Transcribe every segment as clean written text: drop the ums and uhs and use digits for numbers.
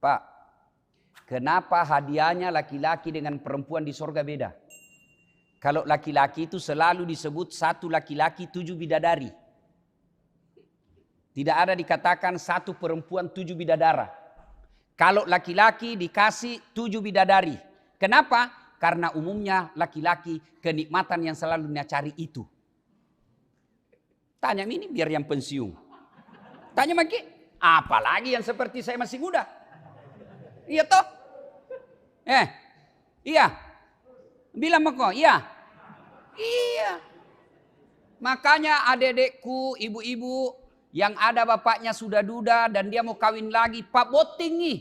Pak, kenapa hadiahnya laki-laki dengan perempuan di sorga beda? Kalau laki-laki itu selalu disebut satu laki-laki 7 bidadari. Tidak ada dikatakan satu perempuan 7 bidadara. Kalau laki-laki dikasih 7 bidadari. Kenapa? Karena umumnya laki-laki kenikmatan yang selalu dia cari itu. Tanya ini biar yang pensiun. Tanya Maki, apalagi yang seperti saya masih muda. Iya toh? Iya. Bilang Mako, iya. Iya. Makanya adik-adikku, ibu-ibu yang ada bapaknya sudah duda dan dia mau kawin lagi, Pak boting nih.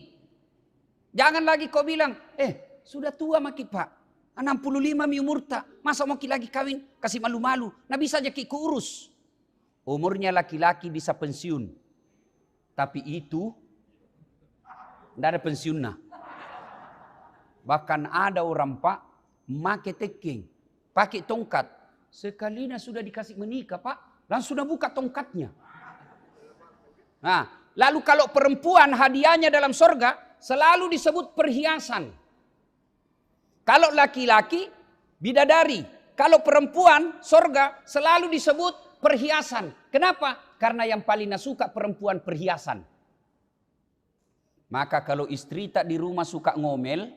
Jangan lagi kau bilang, sudah tua Maki Pak. 65 mi umur tak. Masa mau lagi kawin? Kasih malu-malu. Nah bisa aja ki urus. Umurnya laki-laki bisa pensiun. Tapi itu tidak ada pensiunnya. Bahkan ada orang Pak, make teking, pakai tongkat. Sekalinya sudah dikasih menikah Pak, langsung sudah buka tongkatnya. Nah, lalu kalau perempuan hadiahnya dalam sorga selalu disebut perhiasan. Kalau laki-laki bidadari, kalau perempuan sorga selalu disebut perhiasan. Kenapa? Karena yang paling suka perempuan perhiasan. Maka kalau istri tak di rumah suka ngomel,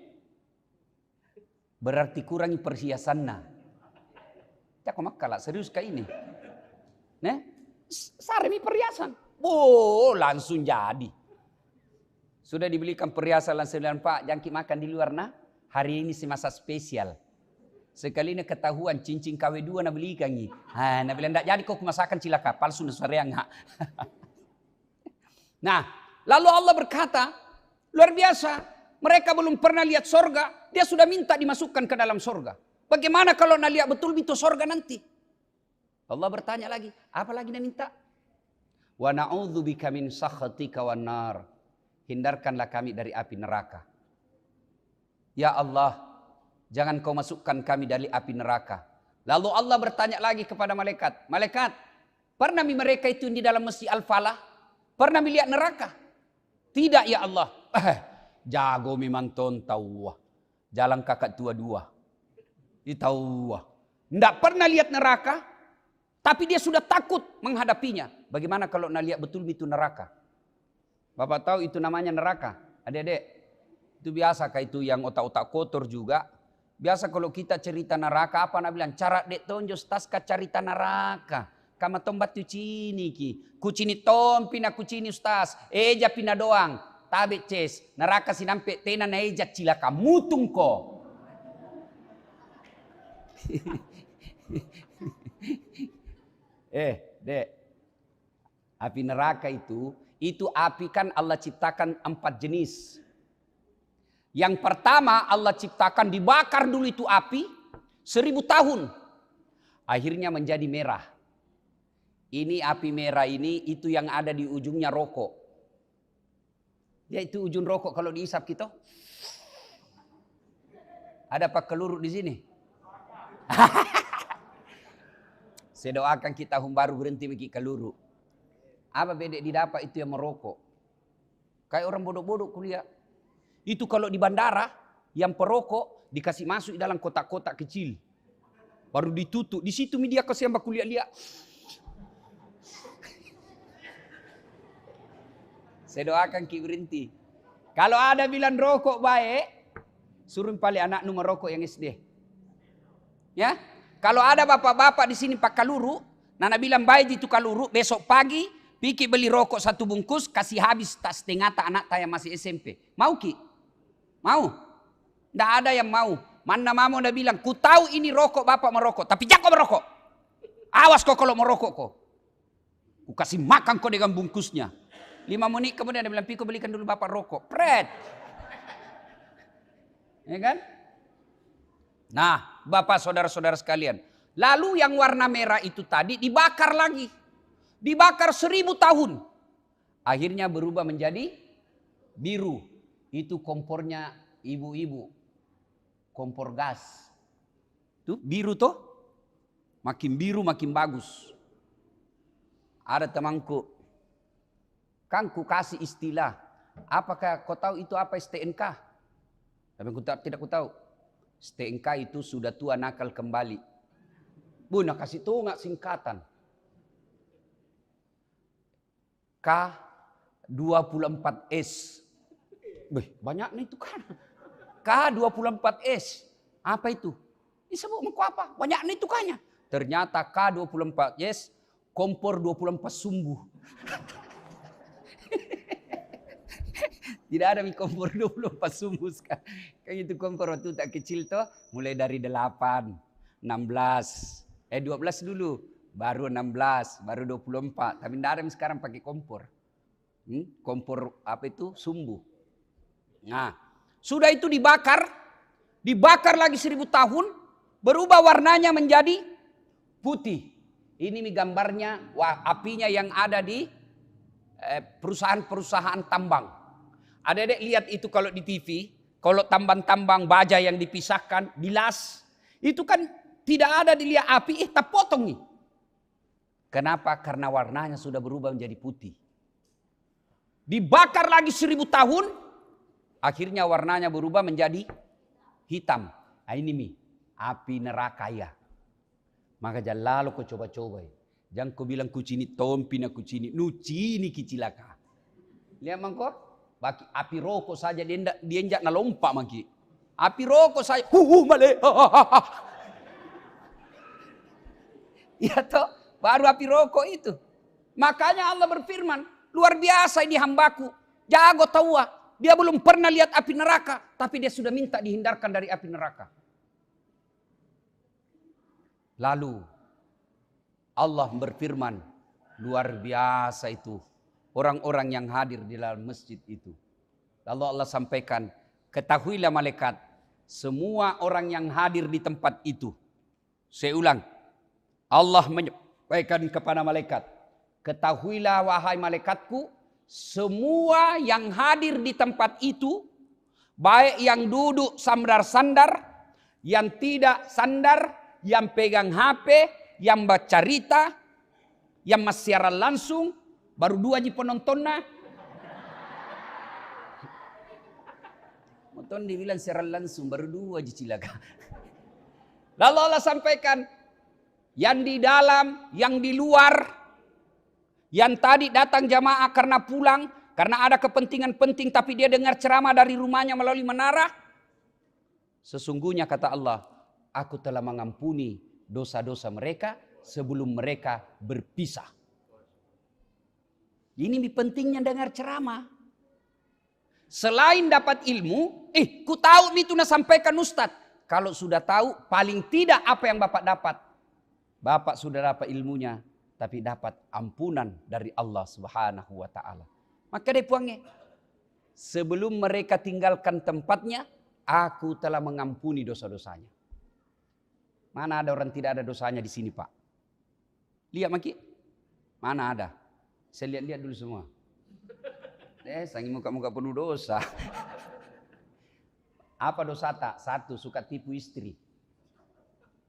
berarti kurangi perhiasannya. Ya kok makalah serius kayak ini. Saremi perhiasan. Langsung jadi. Sudah dibelikan perhiasan langsung bilang, Pak, jangan makan di luar nah. Hari ini semasa spesial. Sekali ini ketahuan cincin KW2 na belikan ni. Nah bilang tak jadi kok masakan cilaka palsu na sareang. Nah, lalu Allah berkata, luar biasa. Mereka belum pernah lihat sorga, dia sudah minta dimasukkan ke dalam sorga. Bagaimana kalau nak lihat betul-betul sorga nanti? Allah bertanya lagi, apa lagi nak minta? Wa na'udzubika min sakhatika wan nar. Hindarkanlah kami dari api neraka. Ya Allah, jangan kau masukkan kami dari api neraka. Lalu Allah bertanya lagi kepada malaikat. Malaikat, pernah mereka itu di dalam masjid Al-Falah? Pernah melihat neraka? Tidak ya Allah. Jago memang ton tahu. Jalan kakak tua dua. Tahu. Tidak pernah lihat neraka. Tapi dia sudah takut menghadapinya. Bagaimana kalau nak lihat betul itu neraka? Bapak tahu itu namanya neraka. Adik-adik. Itu biasa kayak itu yang otak-otak kotor juga. Biasa kalau kita cerita neraka apa nak bilang cara dek tonjos taska cerita neraka. Kama tombat tu cini ki. Kucini tom pina kucini ustaz. Eja pina doang. Tabe ces. Neraka sinampe tena na eja cilaka mutung ko. Dek. Api neraka itu api kan Allah ciptakan 4 jenis. Yang pertama Allah ciptakan dibakar dulu itu api 1000 tahun. Akhirnya menjadi merah. Ini api merah ini itu yang ada di ujungnya rokok. Ya itu ujung rokok kalau diisap kita. Ada pak keluru di sini. Saya doakan kita baru berhenti mikir keluru. Apa bedek didapat itu yang merokok. Kayak orang bodoh-bodoh kuliah. Itu kalau di bandara yang perokok dikasih masuk di dalam kotak-kotak kecil. Baru ditutup. Di situ media kasih yang kuliah lihat. Saya doakan ki berhenti. Kalau ada bilang rokok baik, suruh paling anak nu merokok yang SD. Ya, kalau ada bapak-bapak di sini pak kaluru, nana bilang baik itu kaluru, besok pagi pikir beli rokok 1 bungkus, kasih habis tak setengah tak anak saya masih SMP. Mau ki? Mau? Tidak ada yang mau. Mana mama udah bilang, ku tahu ini rokok bapak merokok, tapi jangan kau merokok. Awas kau kalau merokok kau. Ku kasih makan kau dengan bungkusnya. 5 menit kemudian dia bilang, Piko belikan dulu bapak rokok. Pret. Ya kan? Nah, bapak saudara-saudara sekalian. Lalu yang warna merah itu tadi dibakar lagi. Dibakar 1000 tahun. Akhirnya berubah menjadi biru. Itu kompornya ibu-ibu. Kompor gas. Tuh biru tuh. Makin biru makin bagus. Ada temanku. Kan ku kasih istilah. apakah kau tahu itu apa STNK? Tapi tidak ku tahu. STNK itu sudah tua nakal kembali. Bu, nak kasih tahu nggak singkatan? K24S. Banyak nih itu kan. K24S. Apa itu? Disebut mau apa? Banyak nih tukanya. Ternyata K24S kompor 24 sumbu. Tidak ada kompor 24 sumbu sekarang. Kayak itu kompor waktu tak kecil tuh. Mulai dari 8, 16. 12 dulu. Baru 16, baru 24. Tapi tidak ada yang sekarang pakai kompor. Kompor apa itu? Sumbu. Nah, sudah itu dibakar. Dibakar lagi 1000 tahun. Berubah warnanya menjadi putih. Ini gambarnya apinya yang ada di perusahaan-perusahaan tambang. Adik-adik lihat itu kalau di TV, kalau tambang-tambang baja yang dipisahkan, dilas, itu kan tidak ada dilihat api, tak potong nih. Kenapa? Karena warnanya sudah berubah menjadi putih. Dibakar lagi 1000 tahun, akhirnya warnanya berubah menjadi hitam. Nah, ini api neraka ya. Maka jangan lalu kau coba-coba. Jangan kau bilang kucini tompi na kucini, nucini kicilaka. Lihat mangko. Baki api rokok saja dia enggak nalompak maki. Api rokok saja, male. Ya toh, baru api rokok itu. Makanya Allah berfirman, luar biasa ini hambaku. Jago tawa, dia belum pernah lihat api neraka, tapi dia sudah minta dihindarkan dari api neraka. Lalu Allah berfirman, luar biasa itu. Orang-orang yang hadir di dalam masjid itu. Lalu Allah sampaikan, ketahuilah malaikat, semua orang yang hadir di tempat itu. Saya ulang, Allah menyampaikan kepada malaikat, ketahuilah wahai malaikatku, semua yang hadir di tempat itu, baik yang duduk sandar-sandar, yang tidak sandar, yang pegang HP, yang baca cerita, yang masih siaran langsung, baru 2 aja penontonnya. Nonton dibilang siaran langsung, baru 2 aja cilaka. Lalu Allah sampaikan, yang di dalam, yang di luar, yang tadi datang jamaah karena pulang, karena ada kepentingan penting, tapi dia dengar ceramah dari rumahnya melalui menara. Sesungguhnya kata Allah, aku telah mengampuni dosa-dosa mereka sebelum mereka berpisah. Ini pentingnya dengar ceramah. Selain dapat ilmu, ku tahu itu nak sampaikan Ustadz. Kalau sudah tahu, paling tidak apa yang Bapak dapat. Bapak sudah dapat ilmunya, tapi dapat ampunan dari Allah Subhanahu wa Ta'ala. Maka dia puangnya, sebelum mereka tinggalkan tempatnya, aku telah mengampuni dosa-dosanya. Mana ada orang tidak ada dosanya di sini, Pak? Lihat Maki, mana ada? Saya lihat-lihat dulu semua. Sangi muka-muka penuh dosa. Apa dosa tak? Satu, suka tipu istri.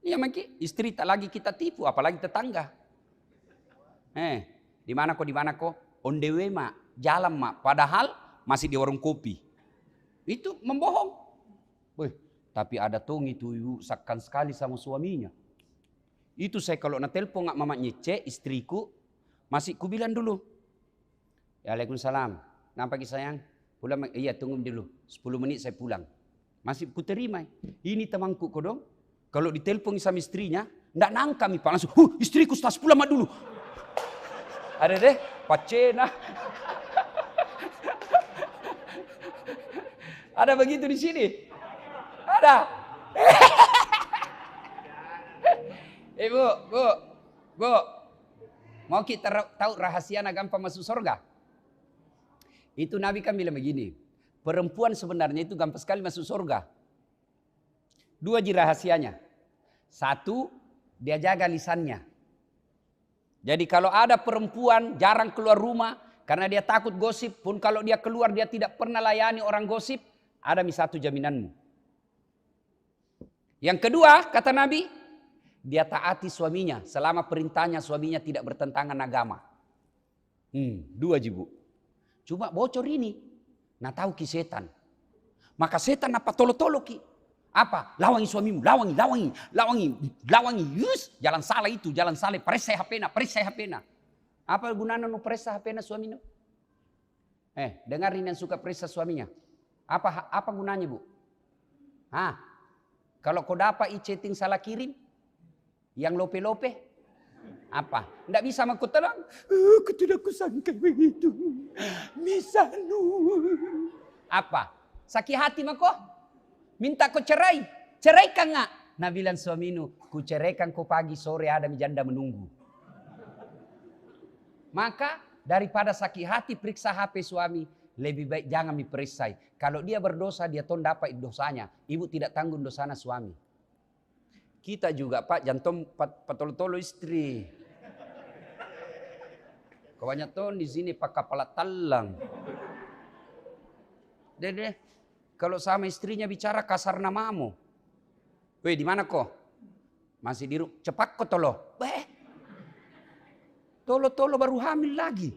Iya Maki, istri tak lagi kita tipu, apalagi tetangga. Di mana kok? On the way mak, jalan mak. Padahal masih di warung kopi. Itu membohong. Tapi ada tong itu ibu sakkan sekali sama suaminya. Itu saya kalau na telepon nggak mama nyece istriku, masih ku bilang dulu. Waalaikumsalam. Nampak sayang? Pulang, iya tunggu dulu. 10 menit saya pulang. Masih ku terima. Ini temanku kodong. Kalau ditelepon sama istrinya, nggak nangka mi Pak. Langsung, istriku tas pulang mak dulu. Ada deh, pacena. Ada begitu di sini? Ada. Bu. Mau kita tahu rahasia gampang masuk surga? Itu Nabi kan bilang begini. Perempuan sebenarnya itu gampang sekali masuk surga. 2 aja rahasianya. 1, dia jaga lisannya. Jadi kalau ada perempuan jarang keluar rumah karena dia takut gosip, pun kalau dia keluar dia tidak pernah layani orang gosip, ada 1 jaminanmu. Yang kedua, kata Nabi, dia taati suaminya selama perintahnya suaminya tidak bertentangan agama. 2 aja Bu. Cuma bocor ini. Nah tahu ki setan. Maka setan apa tolo-tolo ki. Apa? Lawangi suamimu, lawangi. Yus, jalan salah itu, jalan salah. Periksa HP-na. Apa gunanya nu periksa HP-na suaminya? Dengarin yang suka periksa suaminya. Apa gunanya, Bu? Kalau kau dapat chatting salah kirim, yang lope-lope, apa? Nggak bisa aku tenang. Aku tidak kusangka begitu. Misanu. Apa? Sakit hati mako? Minta kau cerai. Ceraikan nggak? Nah bilang suaminu, ku ceraikan kau pagi sore ada janda menunggu. Maka daripada sakit hati periksa HP suami, lebih baik jangan diperiksa. Kalau dia berdosa, dia ton dapat dosanya. Ibu tidak tanggung dosanya suami. Kita juga Pak, jantung patolo-tolo istri. Kawannya ton di sini pakai kepala talang. Dede, kalau sama istrinya bicara kasar namamu. Weh, di mana kok? Masih di rumah. Cepat kok tolo. Tolo-tolo baru hamil lagi.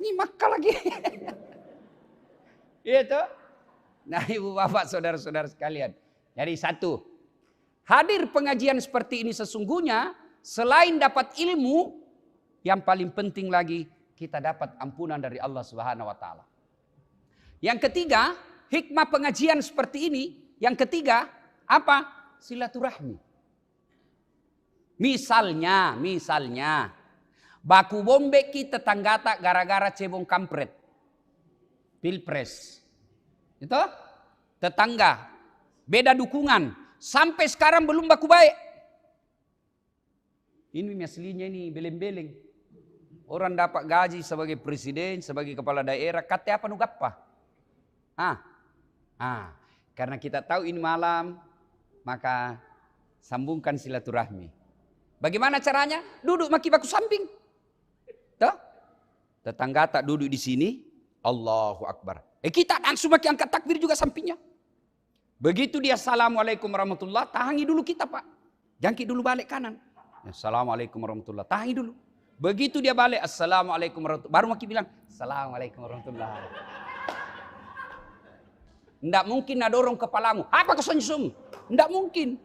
Ini maka lagi. Iya toh? Nah ibu bapak saudara-saudara sekalian. Jadi satu. Hadir pengajian seperti ini sesungguhnya. Selain dapat ilmu. Yang paling penting lagi. Kita dapat ampunan dari Allah Subhanahu Wa Taala. Yang ketiga. Hikmah pengajian seperti ini. Yang ketiga. Apa? Silaturahmi. Misalnya, baku bombe kita tanggata gara-gara cebong kampret. Pilpres. Itu? Tetangga. Beda dukungan. Sampai sekarang belum baku baik. Ini aslinya ini beleng-beleng. Orang dapat gaji sebagai presiden, sebagai kepala daerah. Kata apa nugappa? Karena kita tahu ini malam. Maka sambungkan silaturahmi. Bagaimana caranya? Duduk maki baku samping. Tuh. Tetangga tak duduk di sini. Allahu Akbar. Kita langsung maki angkat takbir juga sampingnya. Begitu dia assalamualaikum warahmatullah. Tahangi dulu kita Pak. Jangkit dulu balik kanan. Assalamualaikum warahmatullah. Tahangi dulu. Begitu dia balik. Assalamualaikum warahmatullah. Baru maki bilang. Assalamualaikum warahmatullah. Nggak mungkin nadorong kepalamu. Apa kau senyum? Nggak mungkin.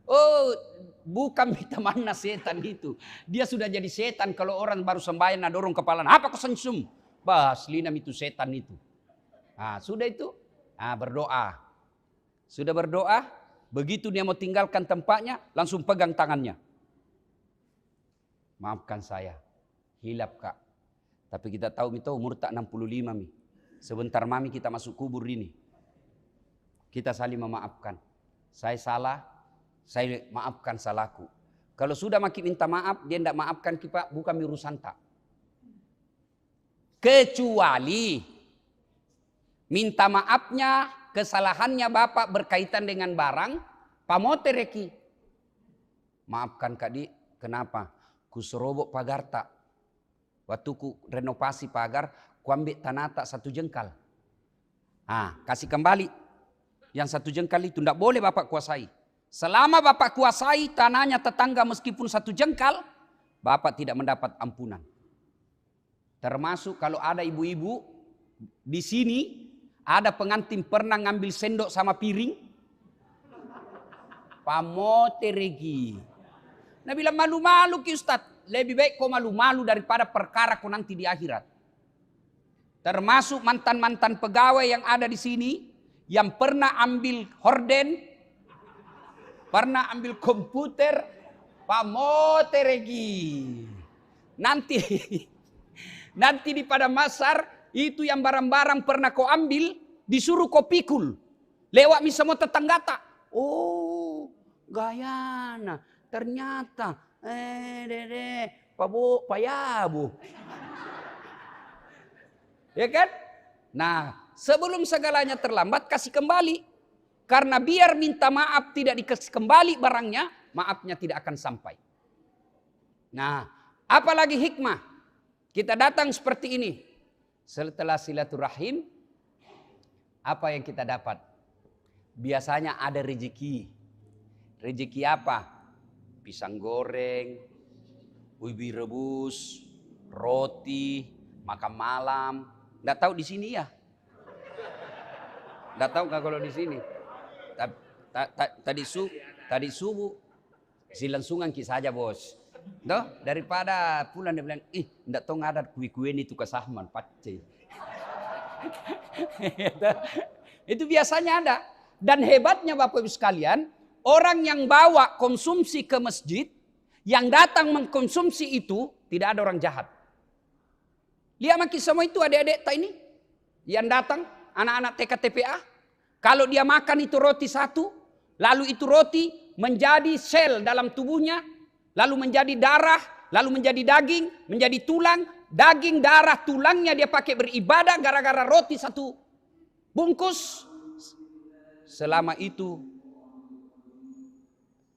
Oh, bukan minta mana setan itu. Dia sudah jadi setan kalau orang baru sembahyang nadorong kepala. Apa kau senyum? Bahas linam itu setan itu. Sudah itu. Berdoa. Sudah berdoa. Begitu dia mau tinggalkan tempatnya. Langsung pegang tangannya. Maafkan saya. Hilap Kak. Tapi kita tahu itu umur tak 65 mi. Sebentar mami kita masuk kubur ini. Kita saling memaafkan. Saya salah. Saya maafkan salahku. Kalau sudah makin minta maaf, dia tidak maafkan kita, bukan urusan tak. Kecuali minta maafnya, kesalahannya bapak berkaitan dengan barang, pamotereki. Maafkan Kak Di, kenapa? Ku serobok pagar tak. Waktu ku renovasi pagar, ku ambil tanah tak 1 jengkal. Kasih kembali. Yang 1 jengkal itu tidak boleh bapak kuasai. Selama bapak kuasai tanahnya tetangga meskipun 1 jengkal, bapak tidak mendapat ampunan. Termasuk kalau ada ibu-ibu di sini, ada pengantin pernah ngambil sendok sama piring, pamoteregi. Nah bilang malu-malu ki Ustaz, lebih baik kau malu-malu daripada perkara kau nanti di akhirat. Termasuk mantan-mantan pegawai yang ada di sini, yang pernah ambil horden, pernah ambil komputer, pamoteregi. Nanti di pada masar itu yang barang-barang pernah kau ambil disuruh kau pikul. Lewat mi semua tetangga tak. Oh, gayana. Ternyata dede, payabu. Ya kan? Nah, sebelum segalanya terlambat kasih kembali. Karena biar minta maaf tidak dikasih kembali barangnya, maafnya tidak akan sampai. Nah, apalagi hikmah. Kita datang seperti ini. Setelah silaturahim, apa yang kita dapat? Biasanya ada rezeki. Rezeki apa? Pisang goreng, ubi rebus, roti, makan malam, Nggak tahu di sini ya. Nggak tahu nggak kalau di sini. Tadi subuh silangsungan ki saja bos. Doh, daripada pulang dia bilang, nggak tahu ada kue-kue ini tuh kesahman, pacce. Itu biasanya ada. Dan hebatnya Bapak Ibu sekalian, orang yang bawa konsumsi ke masjid, yang datang mengkonsumsi itu, tidak ada orang jahat. Lihat makin semua itu adik-adik tak ini, yang datang, anak-anak TKTPA, kalau dia makan itu roti satu, lalu itu roti menjadi sel dalam tubuhnya, lalu menjadi darah, lalu menjadi daging, menjadi tulang, daging, darah, tulangnya dia pakai beribadah gara-gara roti satu bungkus. Selama itu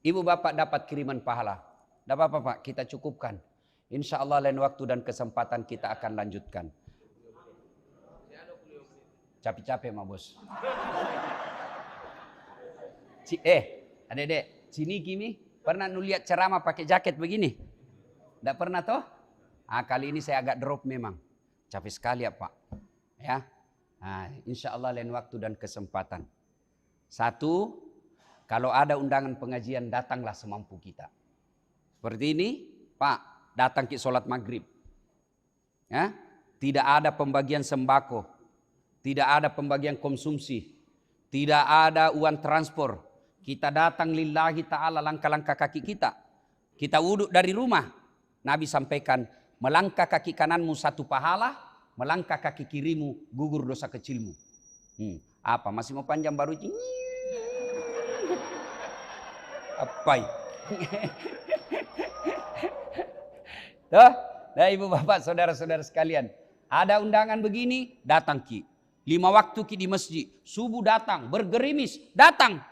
ibu bapak dapat kiriman pahala. Tidak apa-apa Pak, kita cukupkan. Insya Allah lain waktu dan kesempatan kita akan lanjutkan. Capek-capek mah bos. Adek-adek, sini Kimi pernah lihat ceramah pakai jaket begini? Tidak pernah toh? Kali ini saya agak drop memang. Capek sekali ya Pak. Ya, insya Allah lain waktu dan kesempatan. Satu, kalau ada undangan pengajian datanglah semampu kita. Seperti ini, Pak, datang ke sholat maghrib. Ya, tidak ada pembagian sembako, tidak ada pembagian konsumsi, tidak ada uang transport. Kita datang lillahi ta'ala langkah-langkah kaki kita. Kita wudhu dari rumah. Nabi sampaikan, melangkah kaki kananmu satu pahala, melangkah kaki kirimu gugur dosa kecilmu. Apa, masih mau panjang baru ini? Apa? Tuh, nah ibu bapak saudara-saudara sekalian, ada undangan begini, datang ki. 5 waktu ki di masjid, subuh datang, bergerimis, datang.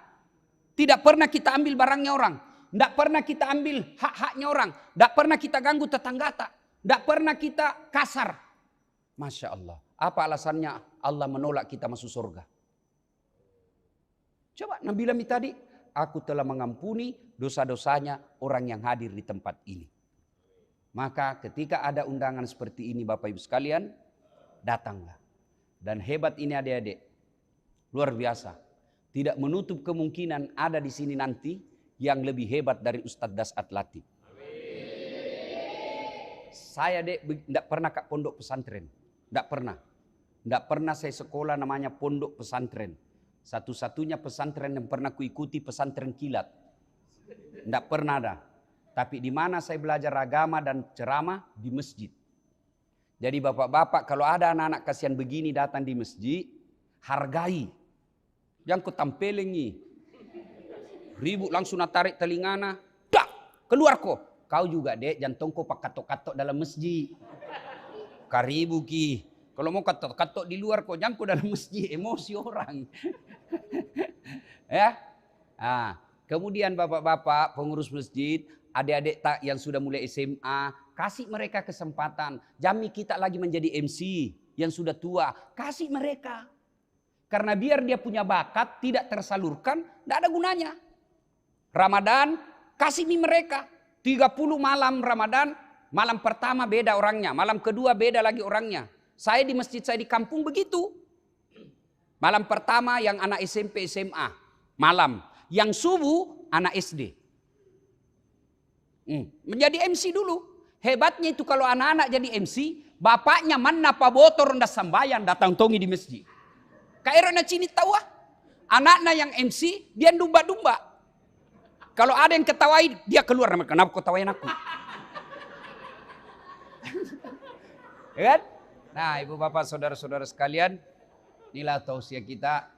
Tidak pernah kita ambil barangnya orang, tidak pernah kita ambil hak-haknya orang, tidak pernah kita ganggu tetangga, tidak pernah kita kasar. Masya Allah, apa alasannya Allah menolak kita masuk surga? Coba Nabi Lami tadi, aku telah mengampuni dosa-dosanya orang yang hadir di tempat ini. Maka ketika ada undangan seperti ini Bapak Ibu sekalian, datanglah. Dan hebat ini adik-adik, luar biasa. Tidak menutup kemungkinan ada di sini nanti yang lebih hebat dari Ustadz Dasat Latif. Saya tidak pernah ke pondok pesantren. Tidak pernah. Tidak pernah saya sekolah namanya pondok pesantren. Satu-satunya pesantren yang pernah kuikuti pesantren kilat. Tidak pernah ada. Tapi di mana saya belajar agama dan ceramah? Di masjid. Jadi bapak-bapak kalau ada anak-anak kasihan begini datang di masjid, hargai. Jangan ku tampelengi. Ribut langsung tarik telingana. Dak, keluar kok. Kau juga dek, jantung kau pak katok-katok dalam masjid. Karibu ki. Kalau mau katok-katok di luar kok, jangan kau dalam masjid. Emosi orang. Ya. Kemudian bapak-bapak pengurus masjid, adik-adik tak yang sudah mulai SMA, kasih mereka kesempatan. Jami kita lagi menjadi MC yang sudah tua, kasih mereka. Karena biar dia punya bakat, tidak tersalurkan, tidak ada gunanya. Ramadan, kasih nih mereka. 30 malam Ramadan, malam pertama beda orangnya, malam kedua beda lagi orangnya. Saya di masjid saya di kampung begitu. Malam pertama yang anak SMP SMA, malam. Yang subuh anak SD. Menjadi MC dulu. Hebatnya itu kalau anak-anak jadi MC, bapaknya mana pa botor ndak sambayan datang tongi di masjid. Kairona cini tahu anaknya yang MC dia dumba-dumba. Kalau ada yang ketawai dia keluar, kenapa kau tawain aku? Ya kan? Nah, ibu bapak saudara-saudara sekalian, inilah tausiah kita.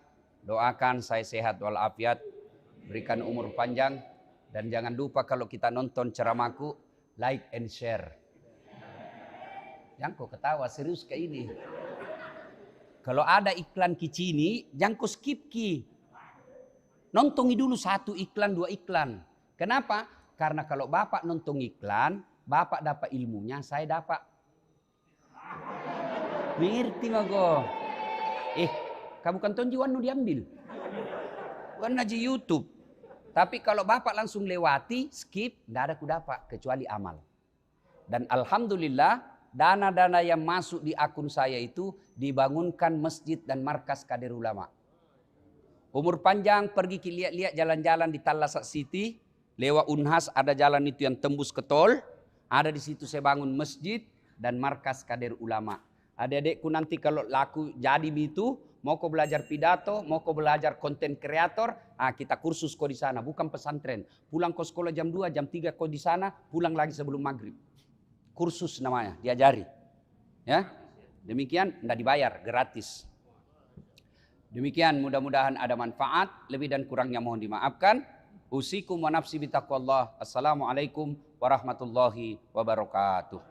Doakan saya sehat walafiat, berikan umur panjang. Dan jangan lupa kalau kita nonton ceramahku, like and share. Jangan kau ketawa, serius kayak ini. Kalau ada iklan kicini, jangan kau skip ki. Nontongi dulu 1 iklan, 2 iklan. Kenapa? Karena kalau bapak nonton iklan, bapak dapat ilmunya, saya dapat. Ngerti mah kau. Kamu kan tonton jiwan diambil. Bukan aja YouTube. Tapi kalau bapak langsung lewati, skip, tidak ada kudapat kecuali amal. Dan alhamdulillah, dana-dana yang masuk di akun saya itu dibangunkan masjid dan markas kader ulama. Umur panjang pergi lihat-lihat jalan-jalan di Talasak City, lewat Unhas ada jalan itu yang tembus ke tol, ada di situ saya bangun masjid dan markas kader ulama. Adik-adikku nanti kalau laku jadi itu, mau kau belajar pidato, mau kau belajar konten kreator, kita kursus kau di sana, bukan pesantren. Pulang kau sekolah jam 2, jam 3 kau di sana, pulang lagi sebelum maghrib. Kursus namanya, diajari. Ya, demikian, tidak dibayar, gratis. Demikian, mudah-mudahan ada manfaat, lebih dan kurangnya mohon dimaafkan. Usikum wa nafsi bitaqwallah. Assalamualaikum warahmatullahi wabarakatuh.